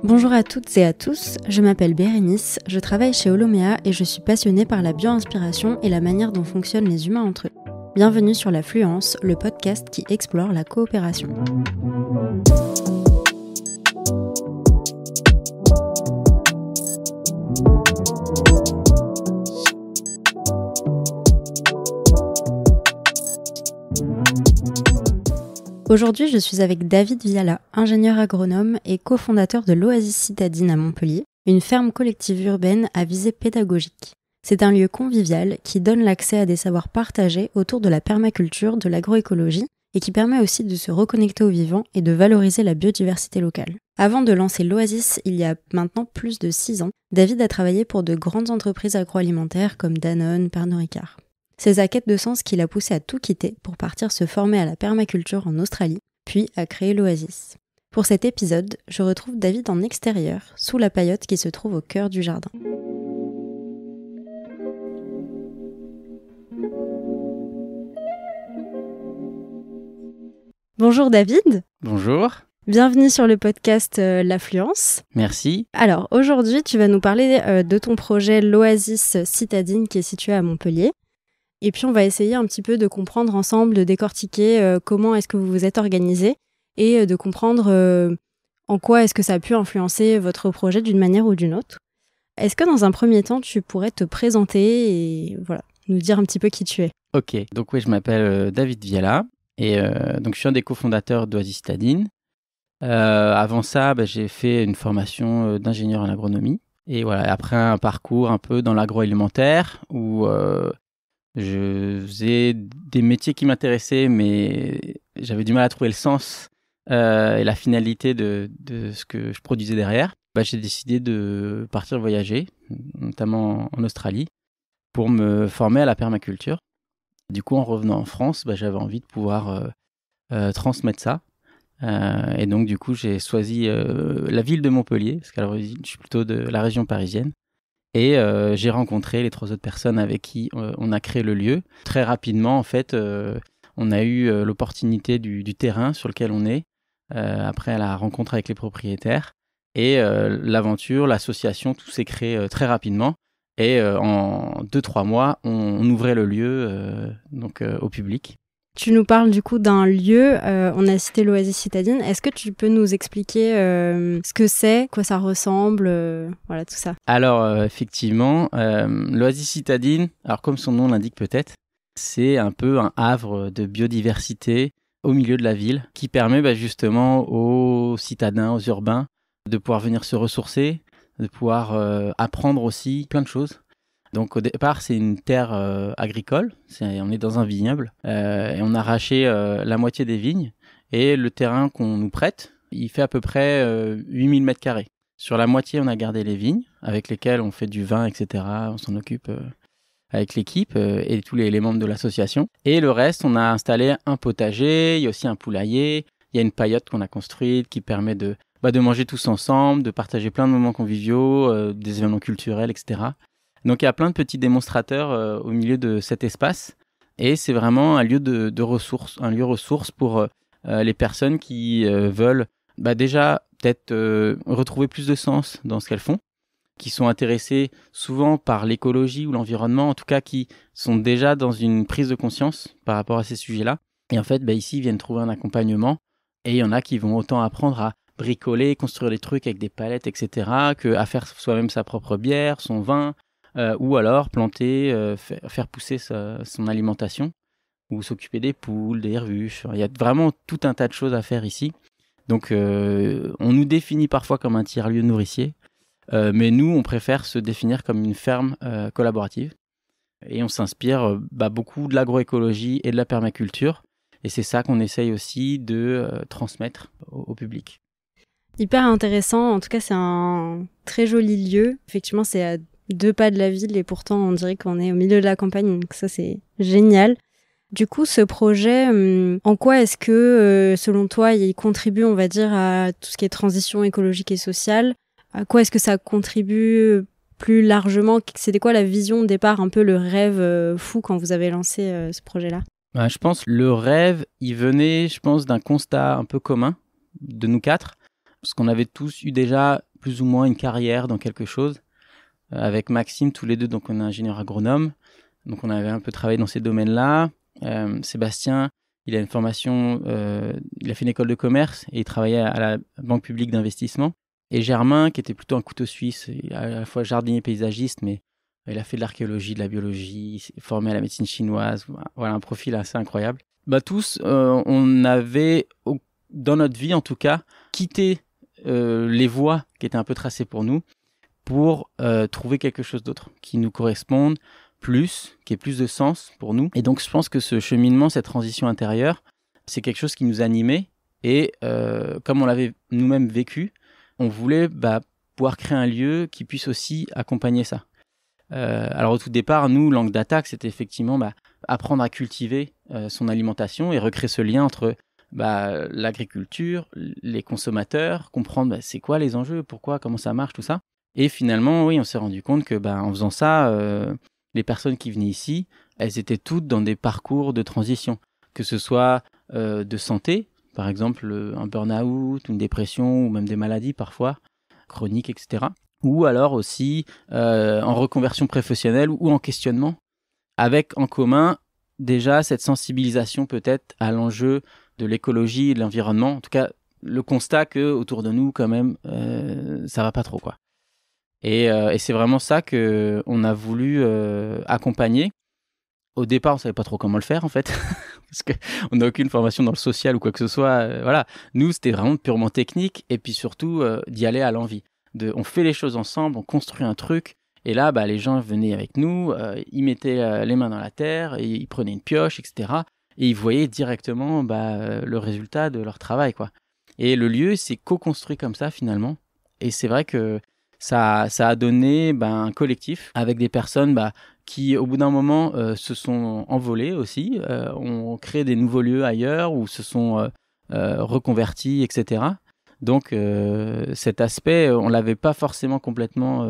Bonjour à toutes et à tous, je m'appelle Bérénice, je travaille chez Holomea et je suis passionnée par la bio-inspiration et la manière dont fonctionnent les humains entre eux. Bienvenue sur La Fluence, le podcast qui explore la coopération. Aujourd'hui, je suis avec David Viala, ingénieur agronome et cofondateur de l'Oasis Citadine à Montpellier, une ferme collective urbaine à visée pédagogique. C'est un lieu convivial qui donne l'accès à des savoirs partagés autour de la permaculture, de l'agroécologie et qui permet aussi de se reconnecter au vivant et de valoriser la biodiversité locale. Avant de lancer l'Oasis, il y a maintenant plus de 6 ans, David a travaillé pour de grandes entreprises agroalimentaires comme Danone, Pernod Ricard. C'est sa quête de sens qui l'a poussé à tout quitter pour partir se former à la permaculture en Australie, puis à créer l'Oasis. Pour cet épisode, je retrouve David en extérieur, sous la paillote qui se trouve au cœur du jardin. Bonjour David. Bonjour. Bienvenue sur le podcast La Fluence. Merci. Alors aujourd'hui, tu vas nous parler de ton projet l'Oasis Citadine qui est situé à Montpellier. Et puis on va essayer un petit peu de comprendre ensemble, de décortiquer comment est-ce que vous vous êtes organisé et de comprendre en quoi est-ce que ça a pu influencer votre projet d'une manière ou d'une autre. Est-ce que dans un premier temps, tu pourrais te présenter et voilà, nous dire un petit peu qui tu es? Ok, donc oui, je m'appelle David Viala et donc je suis un des cofondateurs d'Oasis Citadine. Avant ça, j'ai fait une formation d'ingénieur en agronomie et voilà, après un parcours un peu dans l'agroalimentaire où je faisais des métiers qui m'intéressaient, mais j'avais du mal à trouver le sens et la finalité de ce que je produisais derrière. J'ai décidé de partir voyager, notamment en Australie, pour me former à la permaculture. Du coup, en revenant en France, j'avais envie de pouvoir transmettre ça. Et donc, du coup, j'ai choisi la ville de Montpellier, parce qu'à l'origine, je suis plutôt de la région parisienne. Et j'ai rencontré les 3 autres personnes avec qui on a créé le lieu. Très rapidement, en fait, on a eu l'opportunité du terrain sur lequel on est, après la rencontre avec les propriétaires. Et l'aventure, l'association, tout s'est créé très rapidement. Et en 2-3 mois, on ouvrait le lieu au public. Tu nous parles du coup d'un lieu, on a cité l'Oasis Citadine. Est-ce que tu peux nous expliquer ce que c'est, quoi ça ressemble, voilà tout ça? Alors effectivement, l'Oasis Citadine, alors comme son nom l'indique peut-être, c'est un peu un havre de biodiversité au milieu de la ville qui permet justement aux citadins, aux urbains de pouvoir venir se ressourcer, de pouvoir apprendre aussi plein de choses. Donc au départ, c'est une terre agricole, on est dans un vignoble, et on a arraché la moitié des vignes, et le terrain qu'on nous prête, il fait à peu près 8000 m². Sur la moitié, on a gardé les vignes, avec lesquelles on fait du vin, etc. On s'en occupe avec l'équipe et tous les membres de l'association. Et le reste, on a installé un potager, il y a aussi un poulailler, il y a une paillote qu'on a construite qui permet de manger tous ensemble, de partager plein de moments conviviaux, des événements culturels, etc. Donc il y a plein de petits démonstrateurs au milieu de cet espace et c'est vraiment un lieu de ressources, un lieu ressource pour les personnes qui veulent déjà peut-être retrouver plus de sens dans ce qu'elles font, qui sont intéressées souvent par l'écologie ou l'environnement, en tout cas qui sont déjà dans une prise de conscience par rapport à ces sujets-là. Et en fait, ici, ils viennent trouver un accompagnement et il y en a qui vont autant apprendre à bricoler, construire des trucs avec des palettes, etc., qu'à faire soi-même sa propre bière, son vin, ou alors planter, faire pousser son alimentation, ou s'occuper des poules, des ruches. Il y a vraiment tout un tas de choses à faire ici. Donc on nous définit parfois comme un tiers-lieu nourricier, mais nous, on préfère se définir comme une ferme collaborative. Et on s'inspire beaucoup de l'agroécologie et de la permaculture. Et c'est ça qu'on essaye aussi de transmettre au public. Hyper intéressant. En tout cas, c'est un très joli lieu. Effectivement, c'est à 2 pas de la ville et pourtant, on dirait qu'on est au milieu de la campagne. Donc ça, c'est génial. Du coup, ce projet, en quoi est-ce que, selon toi, il contribue, on va dire, à tout ce qui est transition écologique et sociale? À quoi est-ce que ça contribue plus largement? C'était quoi la vision de départ, un peu le rêve fou quand vous avez lancé ce projet-là? Je pense que le rêve, il venait, d'un constat un peu commun de nous 4. Parce qu'on avait tous eu déjà plus ou moins une carrière dans quelque chose. Avec Maxime, tous les deux, donc on est ingénieur agronome. Donc on avait un peu travaillé dans ces domaines-là. Sébastien, il a une formation, il a fait une école de commerce et il travaillait à la Banque publique d'investissement. Et Germain, qui était plutôt un couteau suisse, il est à la fois jardinier paysagiste, mais il a fait de l'archéologie, de la biologie, il s'est formé à la médecine chinoise. Voilà, un profil assez incroyable. Tous, on avait, dans notre vie en tout cas, quitté les voies qui étaient un peu tracées pour nous pour trouver quelque chose d'autre qui nous corresponde plus, qui ait plus de sens pour nous. Et donc je pense que ce cheminement, cette transition intérieure, c'est quelque chose qui nous animait. Et comme on l'avait nous-mêmes vécu, on voulait pouvoir créer un lieu qui puisse aussi accompagner ça. Alors au tout départ, nous, l'angle d'attaque, c'était effectivement apprendre à cultiver son alimentation et recréer ce lien entre l'agriculture, les consommateurs, comprendre c'est quoi les enjeux, pourquoi, comment ça marche, tout ça. Et finalement, oui, on s'est rendu compte que en faisant ça, les personnes qui venaient ici, elles étaient toutes dans des parcours de transition, que ce soit de santé, par exemple un burn-out, une dépression ou même des maladies parfois, chroniques, etc. Ou alors aussi en reconversion professionnelle ou en questionnement, avec en commun déjà cette sensibilisation peut-être à l'enjeu de l'écologie et de l'environnement. En tout cas, le constat que autour de nous, quand même, ça va pas trop, quoi. Et c'est vraiment ça qu'on a voulu accompagner. Au départ, on savait pas trop comment le faire, en fait, parce qu'on n'a aucune formation dans le social ou quoi que ce soit. Voilà. Nous, c'était vraiment purement technique, et puis surtout d'y aller à l'envie. On fait les choses ensemble, on construit un truc, et là, les gens venaient avec nous, ils mettaient les mains dans la terre, et ils prenaient une pioche, etc. Et ils voyaient directement le résultat de leur travail, quoi. Et le lieu s'est co-construit comme ça, finalement. Et c'est vrai que ça a donné un collectif avec des personnes qui, au bout d'un moment, se sont envolées aussi, ont créé des nouveaux lieux ailleurs ou se sont reconvertis, etc. Donc, cet aspect, on ne l'avait pas forcément complètement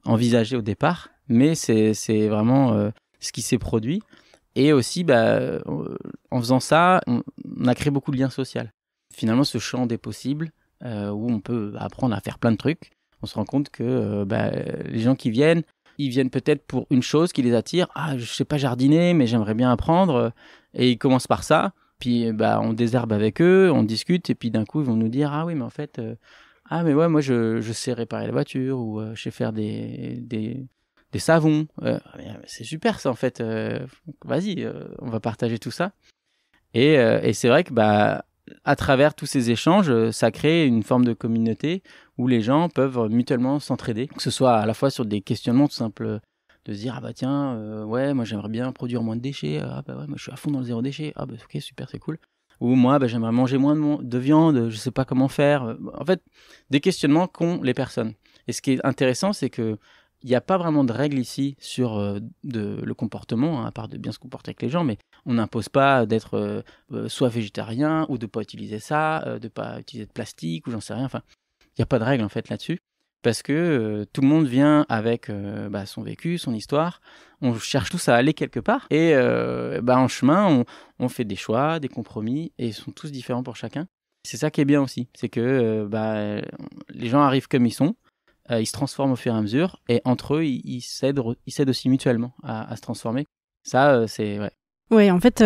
envisagé au départ, mais c'est vraiment ce qui s'est produit. Et aussi, en faisant ça, on a créé beaucoup de liens sociaux. Finalement, ce champ des possibles, où on peut apprendre à faire plein de trucs, on se rend compte que les gens qui viennent, ils viennent peut-être pour une chose qui les attire. Ah, je sais pas jardiner, mais j'aimerais bien apprendre. Et ils commencent par ça. Puis on désherbe avec eux, on discute, et puis d'un coup, ils vont nous dire, ah oui, mais en fait, mais ouais, moi, je sais réparer la voiture, ou je sais faire des savons. C'est super ça, en fait. Vas-y, on va partager tout ça. Et c'est vrai que à travers tous ces échanges, ça crée une forme de communauté où les gens peuvent mutuellement s'entraider, que ce soit à la fois sur des questionnements tout simples, de se dire tiens, ouais, moi j'aimerais bien produire moins de déchets, ouais, moi je suis à fond dans le zéro déchet, ok, super, c'est cool. Ou moi j'aimerais manger moins de viande, je sais pas comment faire. En fait, des questionnements qu'ont les personnes. Et ce qui est intéressant, c'est que il n'y a pas vraiment de règles ici sur le comportement, à part de bien se comporter avec les gens, mais on n'impose pas d'être soit végétarien ou de ne pas utiliser ça, de ne pas utiliser de plastique ou j'en sais rien. Enfin, il n'y a pas de règle en fait là-dessus, parce que tout le monde vient avec son vécu, son histoire. On cherche tous à aller quelque part et en chemin, on fait des choix, des compromis et ils sont tous différents pour chacun. C'est ça qui est bien aussi, c'est que les gens arrivent comme ils sont. Ils se transforment au fur et à mesure et entre eux, ils s'aident aussi mutuellement à se transformer. Ça, c'est... Ouais. Oui, en fait,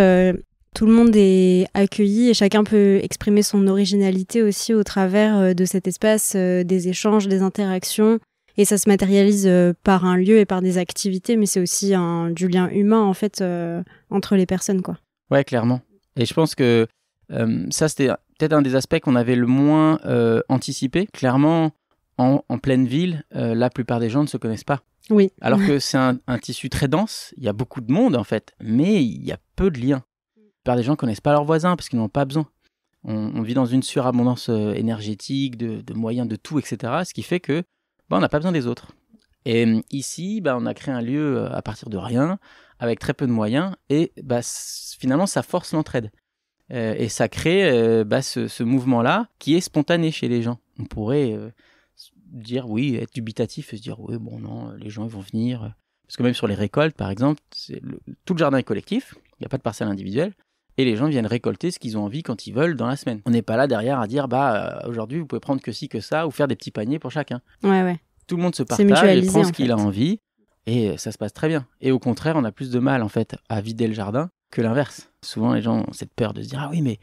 tout le monde est accueilli et chacun peut exprimer son originalité aussi au travers de cet espace, des échanges, des interactions. Et ça se matérialise par un lieu et par des activités, mais c'est aussi du lien humain, en fait, entre les personnes, quoi. Ouais, clairement. Et je pense que ça, c'était peut-être un des aspects qu'on avait le moins anticipé. Clairement, en pleine ville, la plupart des gens ne se connaissent pas. Oui. Alors que c'est un tissu très dense, il y a beaucoup de monde en fait, mais il y a peu de liens. La plupart des gens ne connaissent pas leurs voisins parce qu'ils n'en ont pas besoin. On vit dans une surabondance énergétique, de moyens, de tout, etc. Ce qui fait que on n'a pas besoin des autres. Et ici, on a créé un lieu à partir de rien, avec très peu de moyens, et finalement, ça force l'entraide. Et ça crée ce mouvement-là qui est spontané chez les gens. On pourrait dire oui, être dubitatif et se dire oui, bon non, les gens ils vont venir. Parce que même sur les récoltes, par exemple, tout le jardin est collectif, il n'y a pas de parcelle individuelle, et les gens viennent récolter ce qu'ils ont envie quand ils veulent dans la semaine. On n'est pas là derrière à dire aujourd'hui vous pouvez prendre que ci que ça ou faire des petits paniers pour chacun. Ouais. Tout le monde se C'est partage et mutualisé, prend ce en qu'il fait. a envie et ça se passe très bien. Et au contraire, on a plus de mal en fait à vider le jardin que l'inverse. Souvent les gens ont cette peur de se dire ah oui mais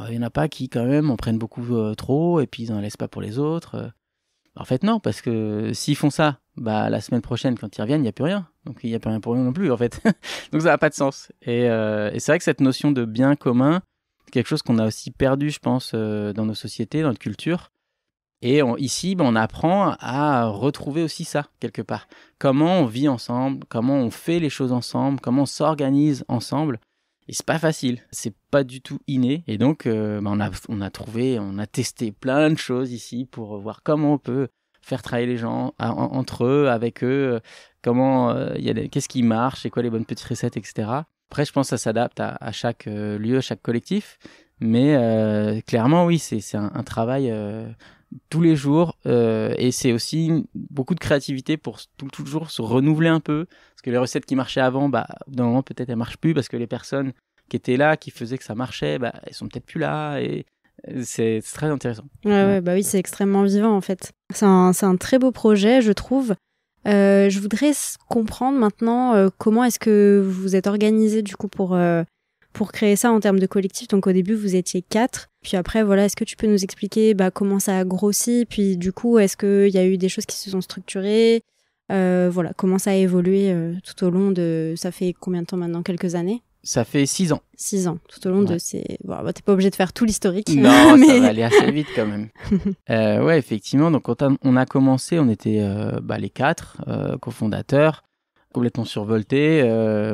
il y en a pas qui quand même en prennent beaucoup trop et puis ils en laissent pas pour les autres. En fait non, parce que s'ils font ça, la semaine prochaine quand ils reviennent, il n'y a plus rien. Donc il n'y a plus rien pour eux non plus en fait. Donc ça n'a pas de sens. Et c'est vrai que cette notion de bien commun, c'est quelque chose qu'on a aussi perdu je pense dans nos sociétés, dans notre culture. Et ici, on apprend à retrouver aussi ça, quelque part. Comment on vit ensemble, comment on fait les choses ensemble, comment on s'organise ensemble. Et c'est pas facile, c'est pas du tout inné. Et donc, on a testé plein de choses ici pour voir comment on peut faire travailler les gens entre eux, avec eux, qu'est-ce qui marche, c'est quoi les bonnes petites recettes, etc. Après, je pense que ça s'adapte à chaque lieu, à chaque collectif. Mais clairement, oui, c'est un travail tous les jours et c'est aussi beaucoup de créativité pour toujours se renouveler un peu parce que les recettes qui marchaient avant d'un moment peut-être elles marchent plus parce que les personnes qui étaient là qui faisaient que ça marchait elles sont peut-être plus là et c'est très intéressant. Ouais, oui, c'est extrêmement vivant en fait. C'est un très beau projet, je trouve. Je voudrais comprendre maintenant comment est-ce que vous êtes organisé du coup pour créer ça en termes de collectif. Donc au début vous étiez 4, puis après voilà, est-ce que tu peux nous expliquer comment ça a grossi, puis du coup est-ce qu'il y a eu des choses qui se sont structurées, voilà, comment ça a évolué tout au long de... Ça fait combien de temps maintenant? Quelques années? Ça fait 6 ans. 6 ans, tout au long de ces... Bon, t'es pas obligé de faire tout l'historique. Non, mais... ça va aller assez vite quand même. Ouais, effectivement, donc quand on a commencé, on était les 4 cofondateurs, complètement survoltés.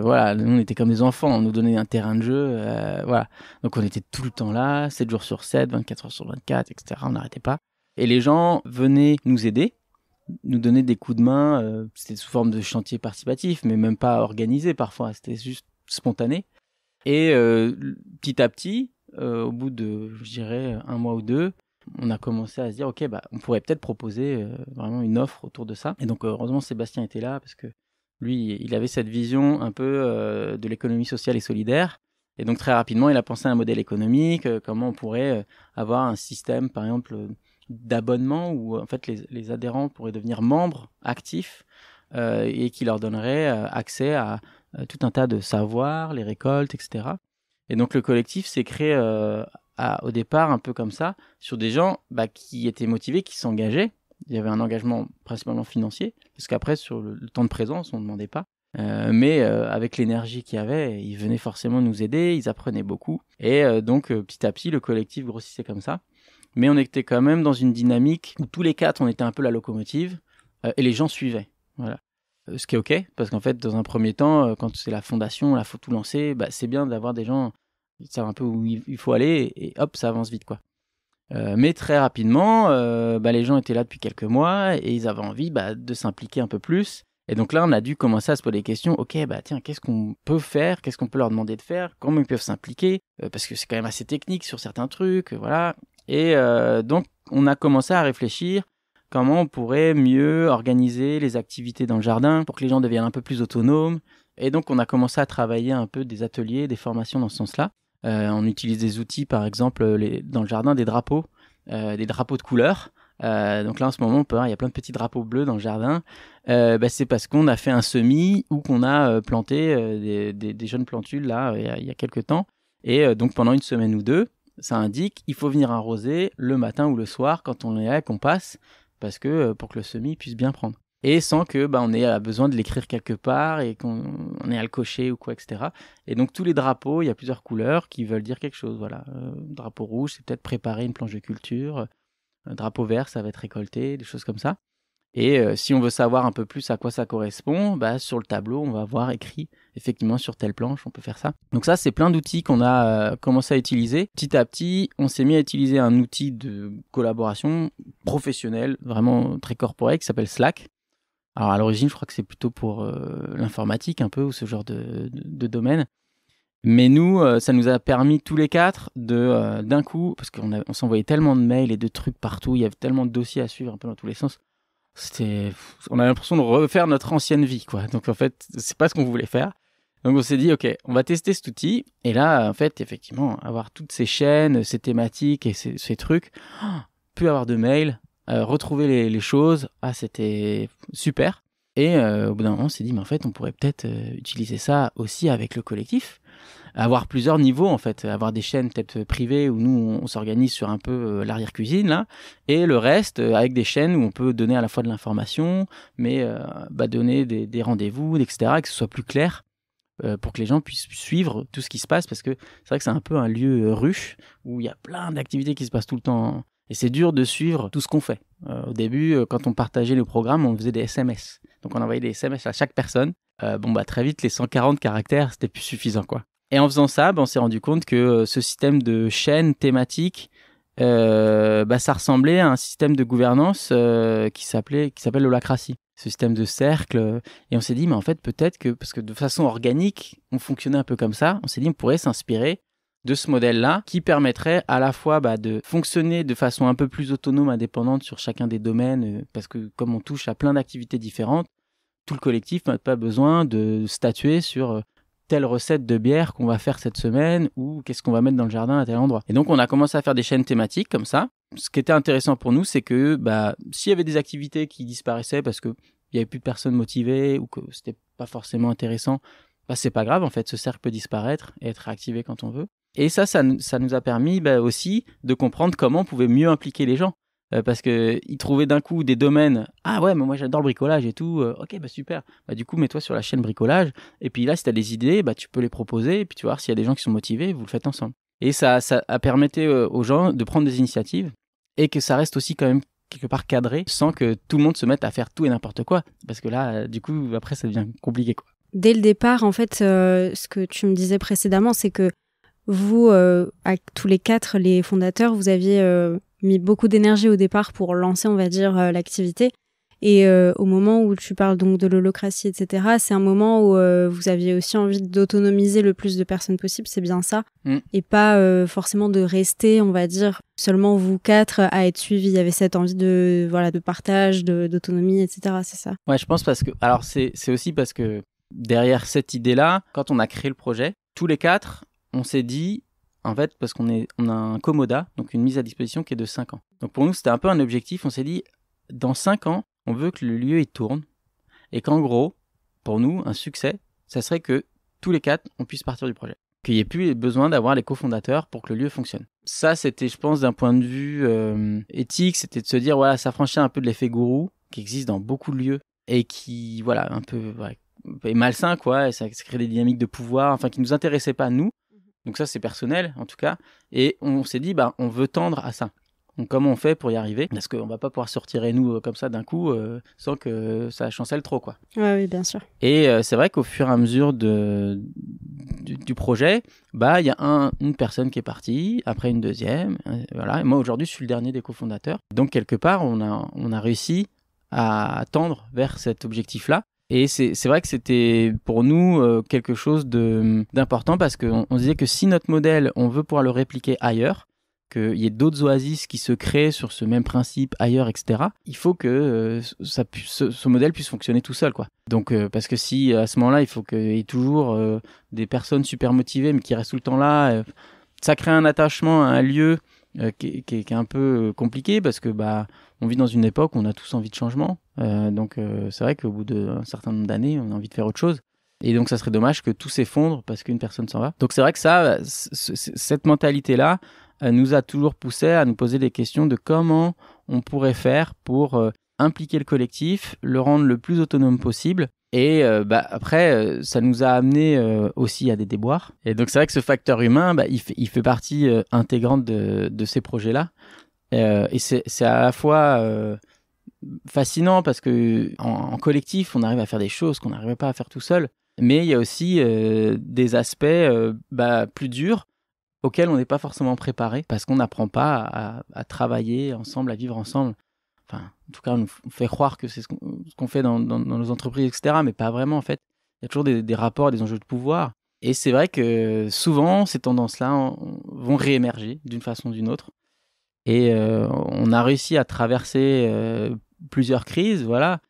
Voilà, nous on était comme des enfants, on nous donnait un terrain de jeu. Voilà. Donc on était tout le temps là, 7 jours sur 7, 24 heures sur 24, etc. On n'arrêtait pas. Et les gens venaient nous aider, nous donner des coups de main. C'était sous forme de chantier participatif, mais même pas organisé parfois. C'était juste spontané. Et petit à petit, au bout de, je dirais, 1 mois ou 2, on a commencé à se dire, ok, on pourrait peut-être proposer vraiment une offre autour de ça. Et donc, heureusement, Sébastien était là parce que lui, il avait cette vision un peu de l'économie sociale et solidaire. Et donc, très rapidement, il a pensé à un modèle économique, comment on pourrait avoir un système, par exemple, d'abonnement où, en fait, les adhérents pourraient devenir membres actifs et qui leur donnerait accès à tout un tas de savoirs, les récoltes, etc. Et donc, le collectif s'est créé au départ un peu comme ça, sur des gens qui étaient motivés, qui s'engageaient. Il y avait un engagement principalement financier, parce qu'après, sur le temps de présence, on ne demandait pas. Mais avec l'énergie qu'il y avait, ils venaient forcément nous aider, ils apprenaient beaucoup. Et donc, petit à petit, le collectif grossissait comme ça. Mais on était quand même dans une dynamique où tous les 4, on était un peu la locomotive, et les gens suivaient. Voilà. Ce qui est OK, parce qu'en fait, dans un premier temps, quand c'est la fondation, il faut tout lancer, c'est bien d'avoir des gens qui savent un peu où il faut aller, et hop, ça avance vite, quoi. Mais très rapidement, les gens étaient là depuis quelques mois, et ils avaient envie de s'impliquer un peu plus. Et donc là, on a dû commencer à se poser des questions. OK, tiens, qu'est-ce qu'on peut faire? Qu'est-ce qu'on peut leur demander de faire? Comment ils peuvent s'impliquer? Parce que c'est quand même assez technique sur certains trucs, voilà. Et donc, on a commencé à réfléchir comment on pourrait mieux organiser les activités dans le jardin pour que les gens deviennent un peu plus autonomes. Et donc, on a commencé à travailler un peu des ateliers, des formations dans ce sens-là. On utilise des outils, par exemple, dans le jardin, des drapeaux de couleurs. Donc là, en ce moment, il y a plein de petits drapeaux bleus dans le jardin. C'est parce qu'on a fait un semis ou qu'on a planté des jeunes plantules là, il y a quelques temps. Et donc, pendant 1 semaine ou 2, ça indique il faut venir arroser le matin ou le soir quand on est là, qu'on passe, parce que pour que le semis puisse bien prendre. Et sans que on ait besoin de l'écrire quelque part et qu'on ait à le cocher ou quoi, etc. Et donc tous les drapeaux, il y a plusieurs couleurs qui veulent dire quelque chose. Voilà, drapeau rouge, c'est peut-être préparer une planche de culture. Un drapeau vert, ça va être récolté, des choses comme ça. Et si on veut savoir un peu plus à quoi ça correspond, sur le tableau, on va voir écrit effectivement sur telle planche, on peut faire ça. Donc ça, c'est plein d'outils qu'on a commencé à utiliser. Petit à petit, on s'est mis à utiliser un outil de collaboration professionnelle, vraiment très corporate, qui s'appelle Slack. Alors à l'origine, je crois que c'est plutôt pour l'informatique un peu, ou ce genre de domaine. Mais nous, ça nous a permis tous les 4 d'un coup, parce qu'on s'envoyait tellement de mails et de trucs partout, il y avait tellement de dossiers à suivre un peu dans tous les sens. On a l'impression de refaire notre ancienne vie, quoi. Donc en fait, c'est pas ce qu'on voulait faire. Donc on s'est dit, ok, on va tester cet outil. Et là, en fait, effectivement, avoir toutes ces chaînes, ces thématiques et ces trucs, plus avoir de mails, retrouver les choses, c'était super. Et au bout d'un moment, on s'est dit, mais en fait, on pourrait peut-être utiliser ça aussi avec le collectif. Avoir plusieurs niveaux, en fait. Avoir des chaînes peut-être privées où nous, on s'organise sur un peu l'arrière-cuisine, là. Et le reste, avec des chaînes où on peut donner à la fois de l'information, mais donner des rendez-vous, etc., et que ce soit plus clair pour que les gens puissent suivre tout ce qui se passe. Parce que c'est vrai que c'est un peu un lieu ruche où il y a plein d'activités qui se passent tout le temps. Et c'est dur de suivre tout ce qu'on fait. Au début, quand on partageait le programme, on faisait des SMS. Donc on envoyait des SMS à chaque personne. Très vite, les 140 caractères, c'était plus suffisant, quoi. Et en faisant ça, on s'est rendu compte que ce système de chaînes thématiques, ça ressemblait à un système de gouvernance qui s'appelle l'holacratie. Ce système de cercle. Et on s'est dit, mais en fait, peut-être que, parce que de façon organique, on fonctionnait un peu comme ça, on s'est dit, on pourrait s'inspirer de ce modèle-là qui permettrait à la fois de fonctionner de façon un peu plus autonome, indépendante sur chacun des domaines, parce que comme on touche à plein d'activités différentes, tout le collectif n'a pas besoin de statuer sur telle recette de bière qu'on va faire cette semaine ou qu'est-ce qu'on va mettre dans le jardin à tel endroit. Et donc, on a commencé à faire des chaînes thématiques comme ça. Ce qui était intéressant pour nous, c'est que s'il y avait des activités qui disparaissaient parce qu'il n'y avait plus de personnes motivées ou que c'était pas forcément intéressant, c'est pas grave, en fait, ce cercle peut disparaître et être réactivé quand on veut. Et ça nous a permis aussi de comprendre comment on pouvait mieux impliquer les gens. Parce qu'ils trouvaient d'un coup des domaines. Ah ouais, mais moi j'adore le bricolage et tout. Ok, super. Du coup, mets-toi sur la chaîne bricolage. Et puis là, si tu as des idées, tu peux les proposer. Et puis tu vas voir s'il y a des gens qui sont motivés, vous le faites ensemble. Et ça a permis aux gens de prendre des initiatives et que ça reste aussi quand même quelque part cadré sans que tout le monde se mette à faire tout et n'importe quoi. Parce que là, du coup, après, ça devient compliqué, quoi. Dès le départ, en fait, ce que tu me disais précédemment, c'est que vous, tous les 4, les fondateurs, vous aviez mis beaucoup d'énergie au départ pour lancer, on va dire, l'activité. Et au moment où tu parles donc de l'holocratie, etc., c'est un moment où vous aviez aussi envie d'autonomiser le plus de personnes possible, c'est bien ça. Et pas forcément de rester, on va dire, seulement vous 4 à être suivis. Il y avait cette envie de partage, d'autonomie, etc., c'est ça. Ouais, je pense parce que... Alors, c'est aussi parce que derrière cette idée-là, quand on a créé le projet, tous les 4... on s'est dit, en fait, parce qu'on a un Comoda, donc une mise à disposition qui est de 5 ans. Donc pour nous, c'était un peu un objectif. On s'est dit, dans 5 ans, on veut que le lieu il tourne et qu'en gros, pour nous, un succès, ça serait que tous les 4, on puisse partir du projet. Qu'il n'y ait plus besoin d'avoir les cofondateurs pour que le lieu fonctionne. Ça, c'était, je pense, d'un point de vue éthique, c'était de se dire, voilà, s'affranchir un peu de l'effet gourou qui existe dans beaucoup de lieux et qui, voilà, un peu est malsain, quoi. Et ça crée des dynamiques de pouvoir, enfin, qui ne nous intéressaient pas, nous. Donc ça, c'est personnel, en tout cas. Et on s'est dit, on veut tendre à ça. Donc comment on fait pour y arriver ? Parce qu'on ne va pas pouvoir se retirer, nous, comme ça, d'un coup, sans que ça chancelle trop, quoi. Oui, bien sûr. Et c'est vrai qu'au fur et à mesure du projet, il y a une personne qui est partie, après une deuxième, voilà. Et moi, aujourd'hui, je suis le dernier des cofondateurs. Donc, quelque part, on a réussi à tendre vers cet objectif-là. Et c'est vrai que c'était pour nous quelque chose d'important parce qu'on se disait que si notre modèle, on veut pouvoir le répliquer ailleurs, qu'il y ait d'autres oasis qui se créent sur ce même principe ailleurs, etc., il faut que ce modèle puisse fonctionner tout seul, quoi. Donc, parce que si à ce moment-là, il faut qu'il y ait toujours des personnes super motivées mais qui restent tout le temps là, ça crée un attachement à un lieu qui est un peu compliqué parce que on vit dans une époque où on a tous envie de changement. Donc c'est vrai qu'au bout d'un certain nombre d'années, on a envie de faire autre chose. Et donc ça serait dommage que tout s'effondre parce qu'une personne s'en va. Donc c'est vrai que cette mentalité-là nous a toujours poussé à nous poser des questions de comment on pourrait faire pour impliquer le collectif, le rendre le plus autonome possible. Et après, ça nous a amené aussi à des déboires. Et donc c'est vrai que ce facteur humain, il fait partie intégrante de ces projets-là. Et c'est à la fois fascinant parce que en collectif, on arrive à faire des choses qu'on n'arrivait pas à faire tout seul. Mais il y a aussi des aspects plus durs auxquels on n'est pas forcément préparé parce qu'on n'apprend pas à travailler ensemble, à vivre ensemble. Enfin, en tout cas, on fait croire que c'est ce qu'on fait dans nos entreprises, etc. Mais pas vraiment, en fait. Il y a toujours des rapports, des enjeux de pouvoir. Et c'est vrai que souvent, ces tendances-là vont réémerger d'une façon ou d'une autre. Et on a réussi à traverser plusieurs crises, voilà.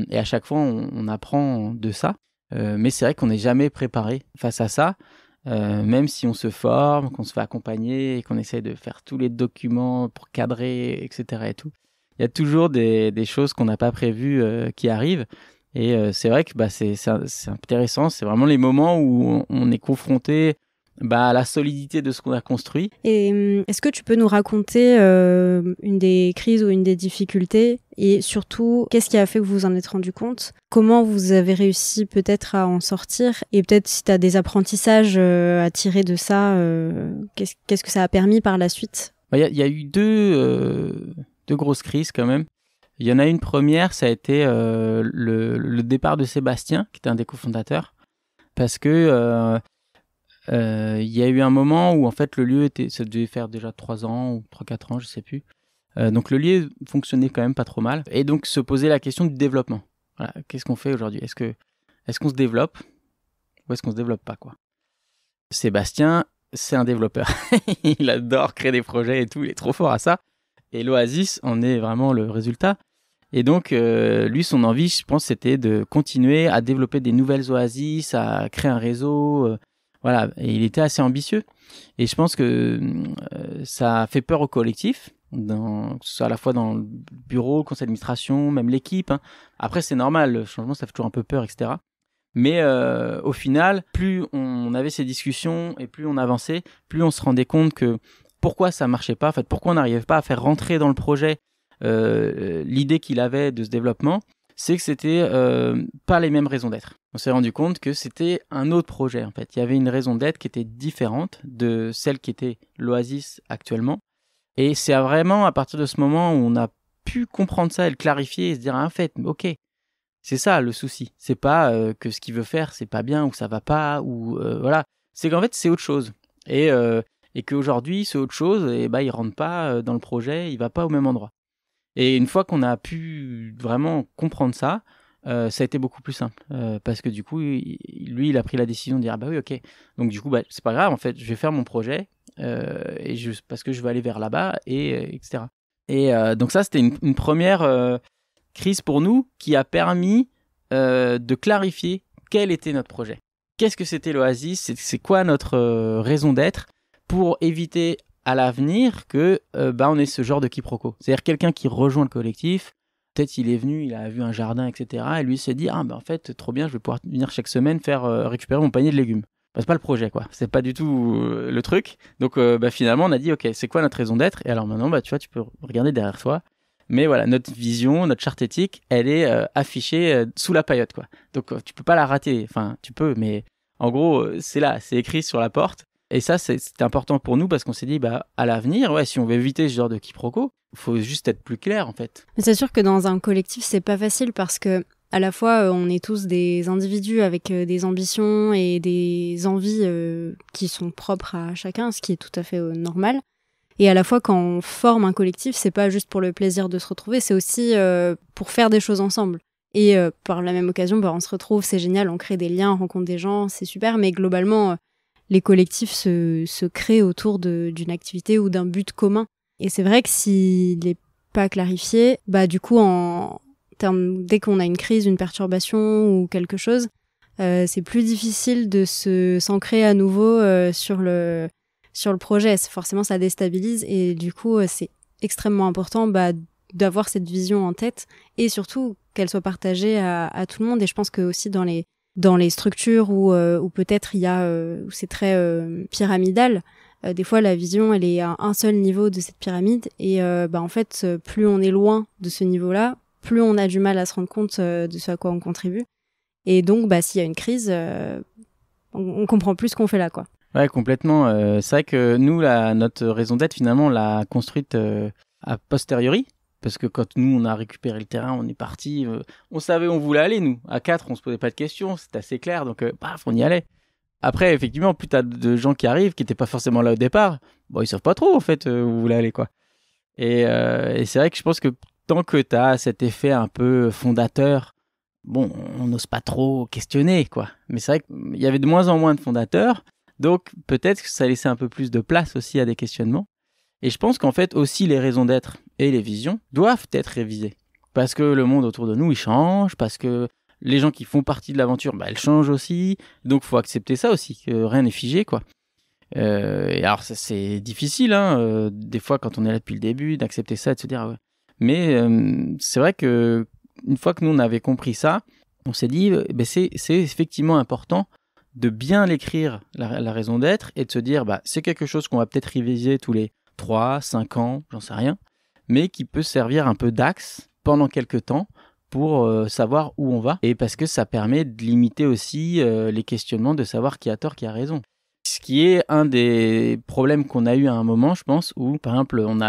Et à chaque fois, on apprend de ça. Mais c'est vrai qu'on n'est jamais préparé face à ça. Même si on se forme, qu'on se fait accompagner et qu'on essaie de faire tous les documents pour cadrer, etc. et tout, il y a toujours des choses qu'on n'a pas prévues qui arrivent. Et c'est vrai que c'est intéressant. C'est vraiment les moments où on est confronté à la solidité de ce qu'on a construit. Et est-ce que tu peux nous raconter une des crises ou une des difficultés et surtout, qu'est-ce qui a fait que vous vous en êtes rendu compte? Comment vous avez réussi peut-être à en sortir? Et peut-être si tu as des apprentissages à tirer de ça, qu'est-ce que ça a permis par la suite? Il y a eu deux grosses crises quand même. Il y en a une première, ça a été le départ de Sébastien, qui était un des cofondateurs, parce que il y a eu un moment où en fait le lieu ça devait faire déjà 3 ans ou 3-4 ans, je sais plus. Donc le lieu fonctionnait quand même pas trop mal. Et donc se poser la question du développement. Voilà, qu'est-ce qu'on fait aujourd'hui? Est-ce qu'on se développe ou est-ce qu'on se développe pas, quoi? Sébastien, c'est un développeur. Il adore créer des projets et tout, il est trop fort à ça. Et l'Oasis en est vraiment le résultat. Et donc, lui, son envie, je pense, c'était de continuer à développer des nouvelles oasis, à créer un réseau. Voilà, et il était assez ambitieux. Et je pense que ça a fait peur au collectif, que ce soit à la fois dans le bureau, le conseil d'administration, même l'équipe. Hein. Après, c'est normal, le changement, ça fait toujours un peu peur, etc. Mais au final, plus on avait ces discussions et plus on avançait, plus on se rendait compte que pourquoi ça marchait pas, en fait, pourquoi on n'arrivait pas à faire rentrer dans le projet l'idée qu'il avait de ce développement, c'est que c'était pas les mêmes raisons d'être. On s'est rendu compte que c'était un autre projet, en fait. Il y avait une raison d'être qui était différente de celle qui était l'Oasis actuellement. Et c'est vraiment à partir de ce moment où on a pu comprendre ça et le clarifier et se dire, en fait, ok, c'est ça le souci. C'est pas que ce qu'il veut faire, c'est pas bien ou ça va pas, ou voilà. C'est qu'en fait, c'est autre chose. Et qu'aujourd'hui, c'est autre chose, et il rentre pas dans le projet, il va pas au même endroit. Et une fois qu'on a pu vraiment comprendre ça, ça a été beaucoup plus simple. Parce que du coup, lui, il a pris la décision de dire, ah bah oui, ok. Donc du coup, c'est pas grave, en fait, je vais faire mon projet, parce que je vais aller vers là-bas, etc. Et donc ça, c'était une première crise pour nous qui a permis de clarifier quel était notre projet. Qu'est-ce que c'était l'Oasis? C'est quoi notre raison d'être pour éviter à l'avenir que on ait ce genre de quiproquo. C'est-à-dire quelqu'un qui rejoint le collectif, peut-être il est venu, il a vu un jardin, etc. Et lui s'est dit, en fait, trop bien, je vais pouvoir venir chaque semaine faire récupérer mon panier de légumes. C'est pas le projet, quoi. C'est pas du tout le truc. Donc finalement, on a dit, ok, c'est quoi notre raison d'être? Et alors maintenant, tu vois, tu peux regarder derrière toi. Mais voilà, notre vision, notre charte éthique, elle est affichée sous la paillote, quoi. Donc tu peux pas la rater. Enfin, tu peux, mais en gros, c'est là, c'est écrit sur la porte. Et ça, c'était important pour nous parce qu'on s'est dit, à l'avenir, si on veut éviter ce genre de quiproquo, il faut juste être plus clair, en fait. Mais c'est sûr que dans un collectif, c'est pas facile parce que à la fois, on est tous des individus avec des ambitions et des envies qui sont propres à chacun, ce qui est tout à fait normal. Et à la fois, quand on forme un collectif, c'est pas juste pour le plaisir de se retrouver, c'est aussi pour faire des choses ensemble. Et par la même occasion, on se retrouve, c'est génial, on crée des liens, on rencontre des gens, c'est super, mais globalement, les collectifs se créent autour d'une activité ou d'un but commun. Et c'est vrai que s'il n'est pas clarifié, du coup, dès qu'on a une crise, une perturbation ou quelque chose, c'est plus difficile de s'ancrer à nouveau sur le projet. Forcément, ça déstabilise et du coup, c'est extrêmement important d'avoir cette vision en tête et surtout qu'elle soit partagée à tout le monde. Et je pense que aussi dans les structures où peut-être où c'est très pyramidal, des fois la vision elle est à un seul niveau de cette pyramide et en fait plus on est loin de ce niveau-là, plus on a du mal à se rendre compte de ce à quoi on contribue. Et donc s'il y a une crise, on comprend plus ce qu'on fait là, quoi. Ouais, complètement. C'est vrai que nous, notre raison d'être, finalement, on l'a construite a posteriori. Parce que quand nous, on a récupéré le terrain, on est parti. On savait où on voulait aller, nous. À 4, on se posait pas de questions. C'était assez clair. Donc, on y allait. Après, effectivement, plus t'as de gens qui arrivent, qui n'étaient pas forcément là au départ, ils savent pas trop, en fait, où vous voulez aller, quoi. Et c'est vrai que je pense que tant que t'as cet effet un peu fondateur, on n'ose pas trop questionner, quoi. Mais c'est vrai qu'il y avait de moins en moins de fondateurs. Donc, peut-être que ça laissait un peu plus de place aussi à des questionnements. Et je pense qu'en fait, aussi, les raisons d'être et les visions doivent être révisées. Parce que le monde autour de nous, il change, parce que Les gens qui font partie de l'aventure, elles changent aussi. Donc, faut accepter ça aussi, que rien n'est figé, quoi. Et alors, ça, c'est difficile, des fois, quand on est là depuis le début, d'accepter ça et de se dire, ah ouais. Mais c'est vrai que une fois que nous, on avait compris ça, on s'est dit, c'est effectivement important de bien l'écrire, la raison d'être, et de se dire, c'est quelque chose qu'on va peut-être réviser tous les 3, 5 ans, j'en sais rien, mais qui peut servir un peu d'axe pendant quelques temps pour savoir où on va, et parce que ça permet de limiter aussi les questionnements, de savoir qui a tort, qui a raison. Ce qui est un des problèmes qu'on a eu à un moment, je pense, où par exemple on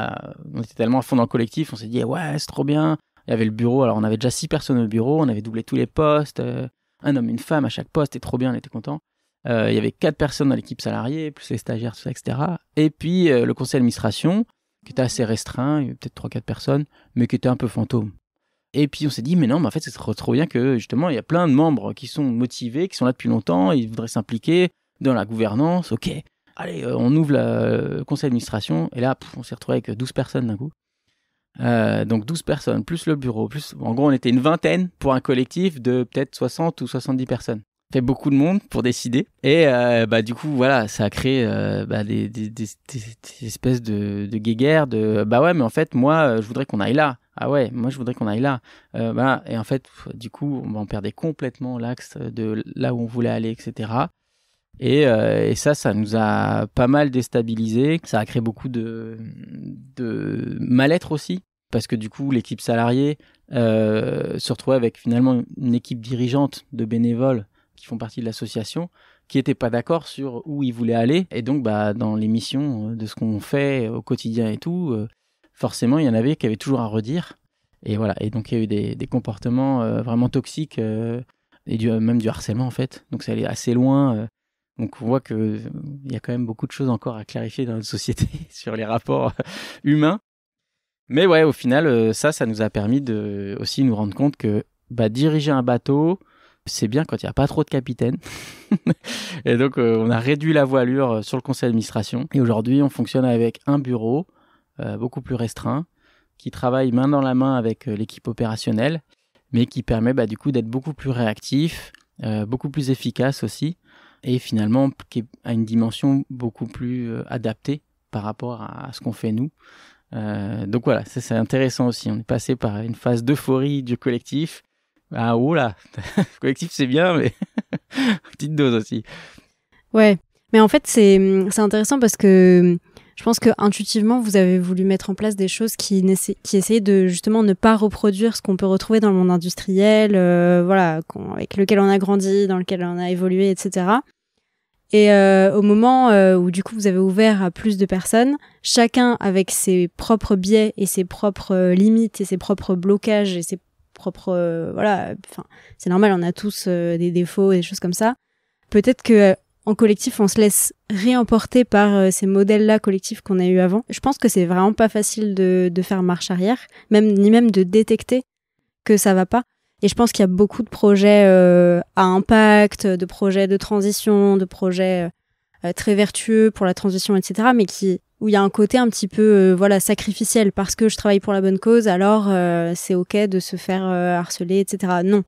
était tellement à fond dans le collectif, on s'est dit ouais c'est trop bien. Il y avait le bureau, alors on avait déjà 6 personnes au bureau, on avait doublé tous les postes, un homme, une femme à chaque poste, c'était trop bien, on était content. Il y avait 4 personnes dans l'équipe salariée, plus les stagiaires, tout ça, etc. Et puis le conseil d'administration, qui était assez restreint, il y avait peut-être 3-4 personnes, mais qui était un peu fantôme. Et puis on s'est dit, mais non, mais en fait c'est trop bien que justement il y a plein de membres qui sont motivés, qui sont là depuis longtemps, ils voudraient s'impliquer dans la gouvernance, ok, allez, on ouvre le conseil d'administration, et là, on s'est retrouvé avec 12 personnes d'un coup. Donc 12 personnes, plus le bureau, plus, en gros, on était une vingtaine pour un collectif de peut-être 60 ou 70 personnes. Ça fait beaucoup de monde pour décider. Et du coup, voilà, ça a créé des espèces de guéguerres, ouais, mais en fait, moi, je voudrais qu'on aille là. Ah ouais, moi, je voudrais qu'on aille là. Et en fait, du coup, on perdait complètement l'axe de là où on voulait aller, etc. Et ça nous a pas mal déstabilisé. Ça a créé beaucoup de mal-être aussi, parce que du coup, l'équipe salariée se retrouvait avec finalement une équipe dirigeante de bénévoles qui font partie de l'association, qui n'étaient pas d'accord sur où ils voulaient aller. Et donc, dans les missions de ce qu'on fait au quotidien et tout, forcément, il y en avait qui avaient toujours à redire. Et voilà. Et donc, il y a eu des comportements vraiment toxiques et même du harcèlement, en fait. Donc, ça allait assez loin. Donc on voit qu'il y a quand même beaucoup de choses encore à clarifier dans notre société sur les rapports humains. Mais ouais, au final, ça nous a permis de aussi nous rendre compte que diriger un bateau, c'est bien quand il n'y a pas trop de capitaine. Et donc on a réduit la voilure sur le conseil d'administration. Et aujourd'hui, on fonctionne avec un bureau beaucoup plus restreint, qui travaille main dans la main avec l'équipe opérationnelle, mais qui permet du coup d'être beaucoup plus réactif, beaucoup plus efficace aussi. Et finalement qui a une dimension beaucoup plus adaptée par rapport à ce qu'on fait nous. Donc voilà, ça c'est intéressant aussi. On est passé par une phase d'euphorie du collectif. Ah oh là, le collectif c'est bien, mais petite dose aussi. Ouais, mais en fait c'est intéressant parce que je pense que intuitivement vous avez voulu mettre en place des choses qui essayaient de justement ne pas reproduire ce qu'on peut retrouver dans le monde industriel, avec lequel on a grandi, dans lequel on a évolué, etc. Et au moment où du coup vous avez ouvert à plus de personnes, chacun avec ses propres biais et ses propres limites et ses propres blocages et ses propres c'est normal, on a tous des défauts et des choses comme ça. Peut-être que en collectif, on se laisse réemporter par ces modèles-là collectifs qu'on a eu avant. Je pense que c'est vraiment pas facile de faire marche arrière, ni même de détecter que ça va pas. Et je pense qu'il y a beaucoup de projets à impact, de projets de transition, de projets très vertueux pour la transition, etc. Mais où il y a un côté un petit peu sacrificiel. Parce que je travaille pour la bonne cause, alors c'est ok de se faire harceler, etc. Non.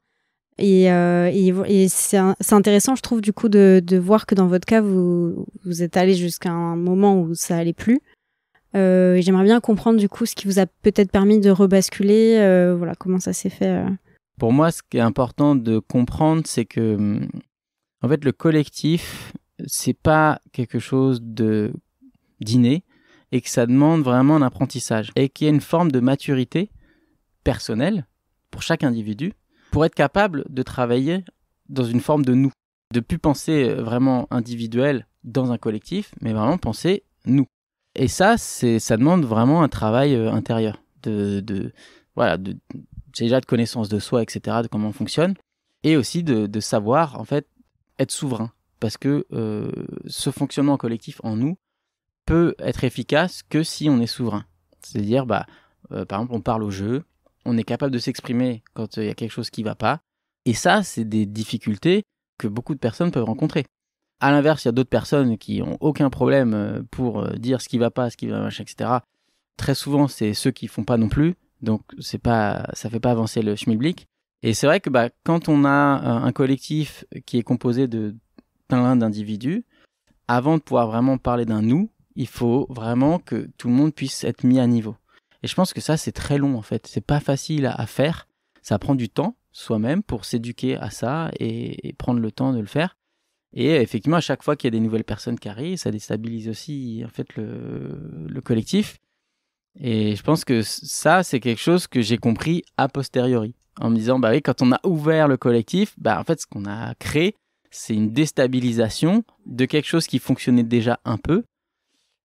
Et c'est intéressant, je trouve, du coup, de voir que dans votre cas, vous êtes allé jusqu'à un moment où ça allait plus. Et j'aimerais bien comprendre, du coup, ce qui vous a peut-être permis de rebasculer. Comment ça s'est fait. Pour moi, ce qui est important de comprendre, c'est que, en fait, le collectif, c'est pas quelque chose d'inné et que ça demande vraiment un apprentissage et qu'il y a une forme de maturité personnelle pour chaque individu pour être capable de travailler dans une forme de nous, de plus penser vraiment individuel dans un collectif, mais vraiment penser nous. Et ça demande vraiment un travail intérieur, déjà de connaissance de soi, etc., de comment on fonctionne, et aussi de savoir en fait être souverain, parce que ce fonctionnement collectif en nous peut être efficace que si on est souverain. C'est-à-dire, par exemple, on parle au jeu, on est capable de s'exprimer quand il y a quelque chose qui ne va pas. Et ça, c'est des difficultés que beaucoup de personnes peuvent rencontrer. À l'inverse, il y a d'autres personnes qui n'ont aucun problème pour dire ce qui ne va pas, ce qui va machin, etc. Très souvent, c'est ceux qui ne font pas non plus. Donc, ça ne fait pas avancer le schmilblick. Et c'est vrai que quand on a un collectif qui est composé de plein d'individus, avant de pouvoir vraiment parler d'un nous, il faut vraiment que tout le monde puisse être mis à niveau. Et je pense que ça, c'est très long en fait. C'est pas facile à faire. Ça prend du temps soi-même pour s'éduquer à ça et prendre le temps de le faire. Et effectivement, à chaque fois qu'il y a des nouvelles personnes qui arrivent, ça déstabilise aussi en fait le collectif. Et je pense que ça, c'est quelque chose que j'ai compris a posteriori. En me disant, oui, quand on a ouvert le collectif, en fait, ce qu'on a créé, c'est une déstabilisation de quelque chose qui fonctionnait déjà un peu.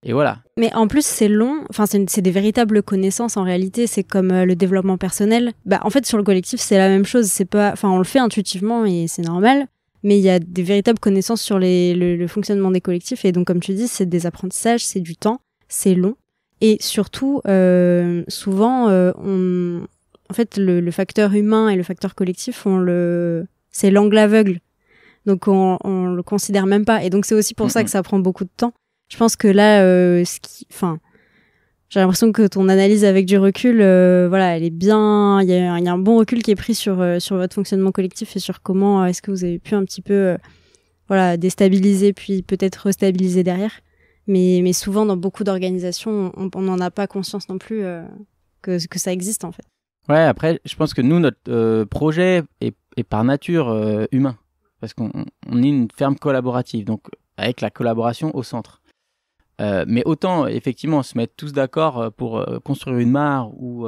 Et voilà. Mais en plus, c'est long. Enfin, c'est des véritables connaissances en réalité. C'est comme le développement personnel. En fait, sur le collectif, c'est la même chose. C'est pas, enfin, on le fait intuitivement et c'est normal. Mais il y a des véritables connaissances sur le fonctionnement des collectifs. Et donc, comme tu dis, c'est des apprentissages, c'est du temps, c'est long. Et surtout, souvent, en fait, le facteur humain et le facteur collectif, c'est l'angle aveugle. Donc, on le considère même pas. Et donc, c'est aussi pour ça que ça prend beaucoup de temps. Je pense que là, j'ai l'impression que ton analyse avec du recul, elle est bien. Il y a un bon recul qui est pris sur votre fonctionnement collectif et sur comment est-ce que vous avez pu un petit peu, déstabiliser puis peut-être restabiliser derrière. Mais souvent, dans beaucoup d'organisations, on n'en a pas conscience non plus que ça existe en fait. Ouais, après, je pense que nous, notre projet est par nature humain. Parce qu'on est une ferme collaborative, donc avec la collaboration au centre. Mais autant, effectivement, se mettre tous d'accord pour construire une mare ou